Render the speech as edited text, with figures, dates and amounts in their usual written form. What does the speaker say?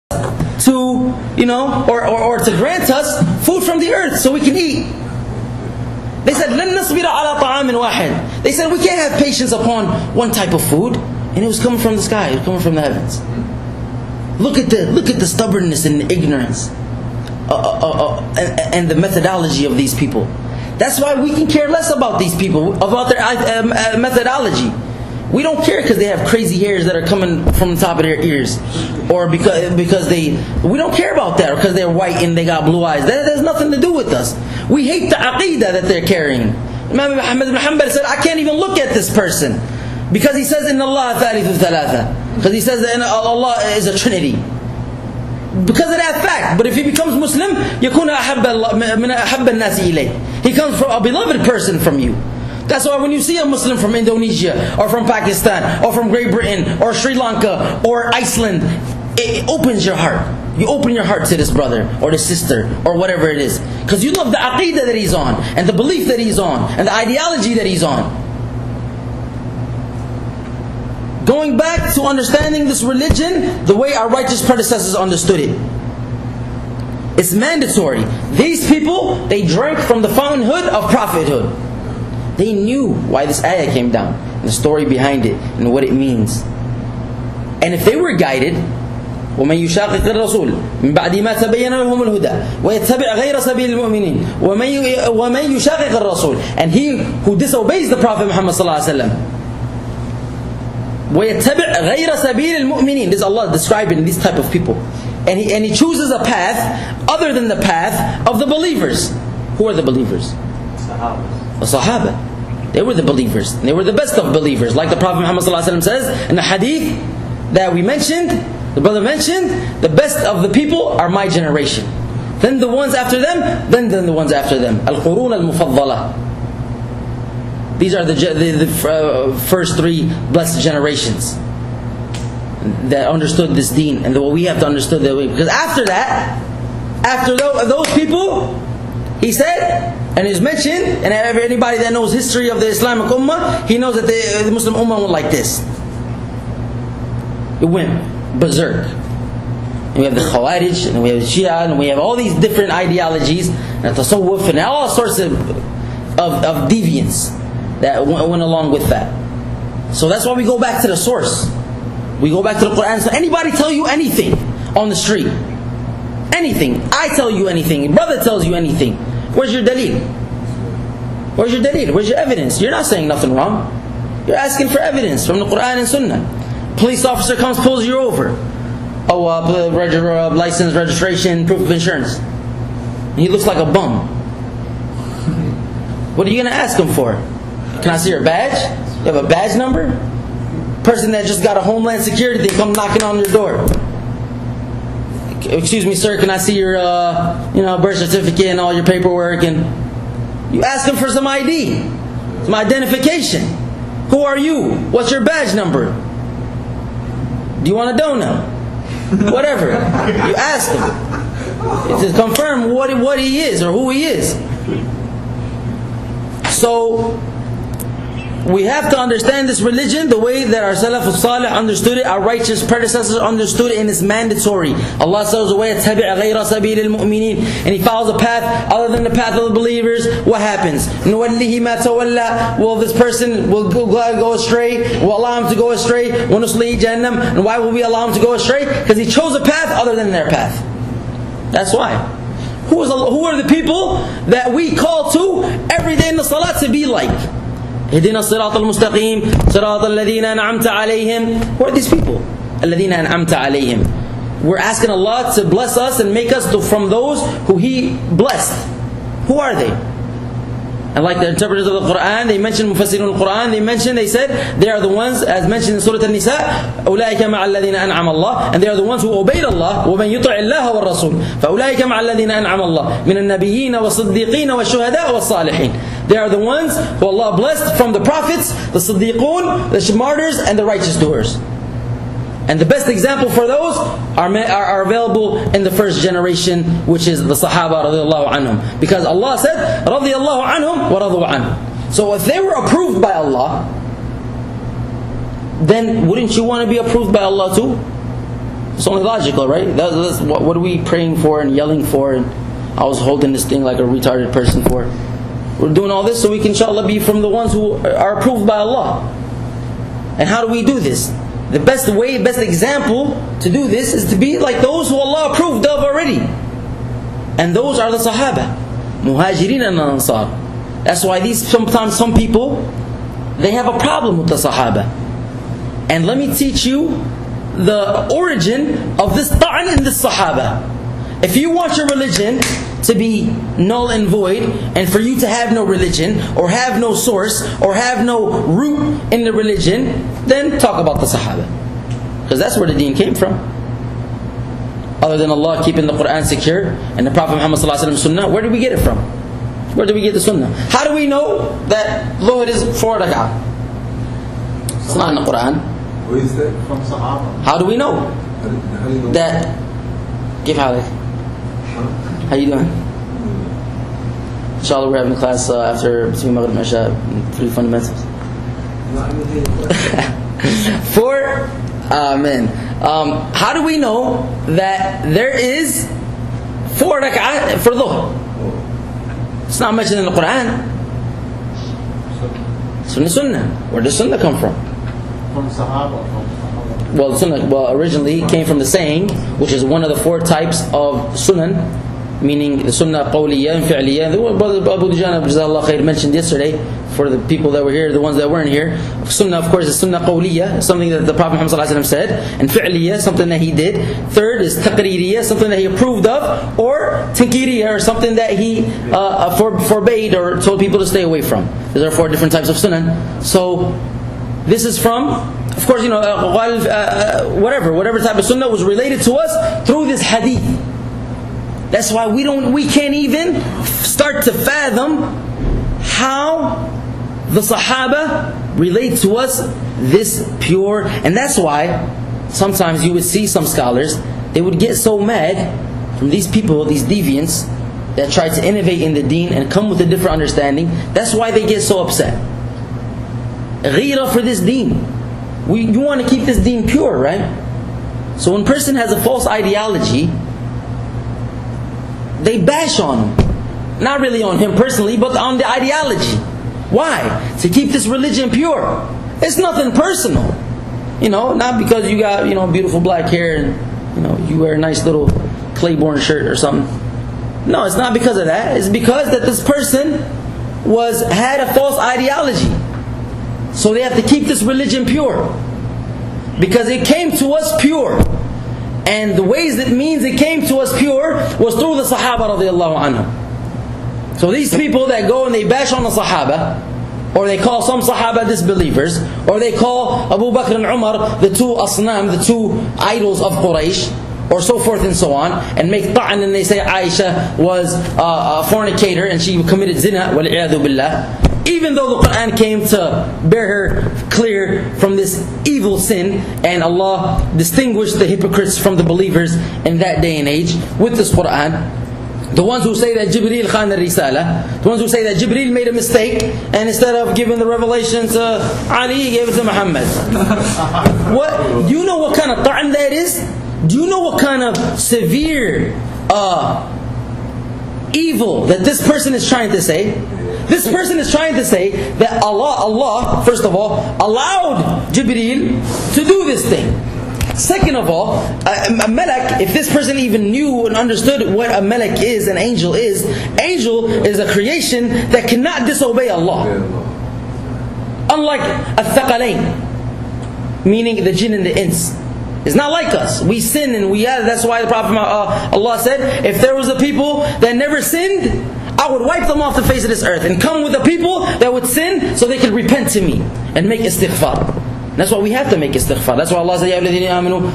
to, or to grant us food from the earth so we can eat. They said, لَن نَصْبِرَ عَلَىٰ طَعَامٍ وَاحِدٍ. They said, we can't have patience upon one type of food. And it was coming from the sky, it was coming from the heavens. Look at the stubbornness and the ignorance and the methodology of these people. That's why we can care less about these people, about their methodology. We don't care because they have crazy hairs that are coming from the top of their ears, or because we don't care about that, or because they're white and they got blue eyes. That has nothing to do with us. We hate the aqidah that they're carrying. Imam Ahmad ibn Hanbal said, I can't even look at this person because he says Inna Allah thalithu thalatha, because he says that Allah is a trinity. Because of that fact. But if he becomes Muslim, يَكُونَ مِنَ أَحَبَّ النَّاسِ إِلَيْهِ, he comes from a beloved person from you. That's why when you see a Muslim from Indonesia, or from Pakistan, or from Great Britain, or Sri Lanka, or Iceland, it opens your heart. You open your heart to this brother, or this sister, or whatever it is. Because you love the aqidah that he's on, and the belief that he's on, and the ideology that he's on. Going back to understanding this religion the way our righteous predecessors understood it. It's mandatory. These people, they drank from the fountainhood of prophethood. They knew why this ayah came down, and the story behind it, and what it means. And if they were guided, وَمَنْ يُشَاقِقِ الرَّسُولِ مِنْ بَعْدِ مَا تَبَيَّنَ لَهُمُ الْهُدَى وَيَتَّبِعْ غَيْرَ سَبِيلِ الْمُؤْمِنِينَ وَمَنْ يُشَاقِقِ الرَّسُولِ, and he who disobeys the Prophet Muhammad sallallahu alaihi wasallam, وَيَتَّبِعْ غَيْرَ سَبِيلِ الْمُؤْمِنِينَ. This is Allah describing these type of people. And he chooses a path other than the path of the believers. Who are the believers? The Sahaba. They were the believers. They were the best of believers. Like the Prophet Muhammad ﷺ says in the hadith that we mentioned, the brother mentioned, the best of the people are my generation. Then the ones after them, then the ones after them. Al-Qurun al-Mufaddala. These are the first three blessed generations that understood this deen, and what we have to understand that way. Because after that, after those people, he said, and it's mentioned, and anybody that knows history of the Islamic Ummah, he knows that the Muslim Ummah went like this. It went berserk. And we have the Khawarij, and we have the Shia, and we have all these different ideologies, and Tasawwuf, and all sorts of deviance that went along with that. So that's why we go back to the source. We go back to the Quran. So anybody tell you anything on the street, anything, I tell you anything, brother tells you anything, where's your daleel? Where's your daleel? Where's your evidence? You're not saying nothing wrong. You're asking for evidence from the Quran and Sunnah. Police officer comes, pulls you over. Oh, license, registration, proof of insurance. And he looks like a bum. What are you going to ask him for? Can I see your badge? You have a badge number? Person that just got a Homeland Security, they come knocking on your door. Excuse me, sir, can I see your birth certificate and all your paperwork? And you ask them for some ID, some identification. Who are you? What's your badge number? Do you want a donut? Whatever. You ask him to confirm what he is or who he is. So we have to understand this religion the way that our Salaf al-Salih understood it, our righteous predecessors understood it, and it's mandatory. Allah says, وَيَتَّبِعْ غَيْرَ سَبِيلِ الْمُؤْمِنِينَ, and he follows a path other than the path of the believers. What happens? نُوَلِّهِ مَا تَوَلَّى. Well, this person will go astray. We'll allow him to go astray. وَنُصْلِهِ جَهَنَّمَ. And why will we allow him to go astray? Because he chose a path other than their path. That's why. Who are the people that we call to every day in the salat to be like? اهدنا الصراط المستقيم صراط الذين أنعمت عليهم. Who are these people? الذين أنعمت عليهم. We're asking Allah to bless us and make us from those who He blessed. Who are they? And like the interpreters of the Quran, they mentioned Mufassirun al-Quran, they said, they are the ones, as mentioned in Surah An-Nisa, أولئك مع الذين أنعم الله, and they are the ones who obeyed Allah, ومن يطع الله والرسول, فأولئك مع الذين أنعم الله, من النبيين والصديقين والشهداء والصالحين. They are the ones who Allah blessed from the prophets, the Siddiqun, the martyrs, and the righteous doers. And the best example for those are available in the first generation, which is the Sahaba radiallahu anhum. Because Allah said, radiallahu anhum wa radu anhum. So if they were approved by Allah, then wouldn't you want to be approved by Allah too? It's only logical, right? That's what are we praying for and yelling for? And I was holding this thing like a retarded person for. We're doing all this so we can, inshallah, be from the ones who are approved by Allah. And how do we do this? The best way, best example to do this is to be like those who Allah approved of already. And those are the Sahaba, Muhajirin and Ansar. That's why sometimes some people, they have a problem with the Sahaba. And let me teach you the origin of this ta'an in the Sahaba. If you want your religion to be null and void, and for you to have no religion, or have no source, or have no root in the religion, then talk about the Sahaba. Because that's where the deen came from. Other than Allah keeping the Quran secure, and the Prophet Muhammad ﷺ Sunnah, where did we get it from? Where do we get the Sunnah? How do we know that Dhuhr is 4 rak'ah? It's not in the Quran. Where is that from Sahaba? How do we know? That, give halak. How you doing? Inshallah, we're having a class after between Maghrib and Isha, 3 fundamentals. 4, amen. How do we know that there is 4 rak'ah for Dhuhr? It's not mentioned in the Quran. Sunnah. Where does Sunnah come from? From Sahaba. Well, Sunnah, originally it came from the saying, which is one of the 4 types of Sunan, meaning the Sunnah Qawliya and Fi'liya. The Brother Abu Ibraheem mentioned yesterday, for the people that were here, the ones that weren't here. Sunnah, of course, is Sunnah Qawliya, something that the Prophet Muhammad ﷺ said, and Fi'liya, something that he did. 3rd is Taqreeriya, something that he approved of, or Tinkiriya, or something that he forbade or told people to stay away from. These are 4 different types of Sunan. So, this is from, of course, whatever type of Sunnah was related to us through this hadith. That's why we can't even start to fathom how the Sahaba relate to us this pure. And that's why sometimes you would see some scholars, they would get so mad from these people, these deviants, that try to innovate in the deen and come with a different understanding. That's why they get so upset. Ghira for this deen. You want to keep this deen pure, right? So when a person has a false ideology, they bash on him. Not really on him personally, but on the ideology. Why? To keep this religion pure. It's nothing personal. Not because you got, beautiful black hair and, you wear a nice little Claiborne shirt or something. No, it's not because of that. It's because that this person had a false ideology. So they have to keep this religion pure. Because it came to us pure. And the ways it means it came to us pure was through the Sahaba radiallahu anhum. So these people that go and they bash on the Sahaba, or they call some Sahaba disbelievers, or they call Abu Bakr and Umar the 2 asnam, the 2 idols of Quraysh, or so forth and so on, and make ta'an, and they say Aisha was a fornicator and she committed zina, wal-'iyadhu billah. Even though the Quran came to bear her clear from this evil sin, and Allah distinguished the hypocrites from the believers in that day and age with this Quran. The ones who say that Jibreel khan al-Risala, the ones who say that Jibreel made a mistake, and instead of giving the revelation to Ali, he gave it to Muhammad. What? Do you know what kind of ta'an that is? Do you know what kind of severe evil that this person is trying to say? This person is trying to say that Allah, first of all, allowed Jibreel to do this thing. Second of all, a malak, if this person even knew and understood what a malak is, an angel is a creation that cannot disobey Allah. Unlike al-thaqalain, meaning the jinn and the ins. It's not like us. We sin and that's why the Prophet Allah said, if there was a people that never sinned, I would wipe them off the face of this earth and come with the people that would sin so they could repent to me and make istighfar. That's why we have to make istighfar. That's why Allah said, Ya ayyuhalladhina amanu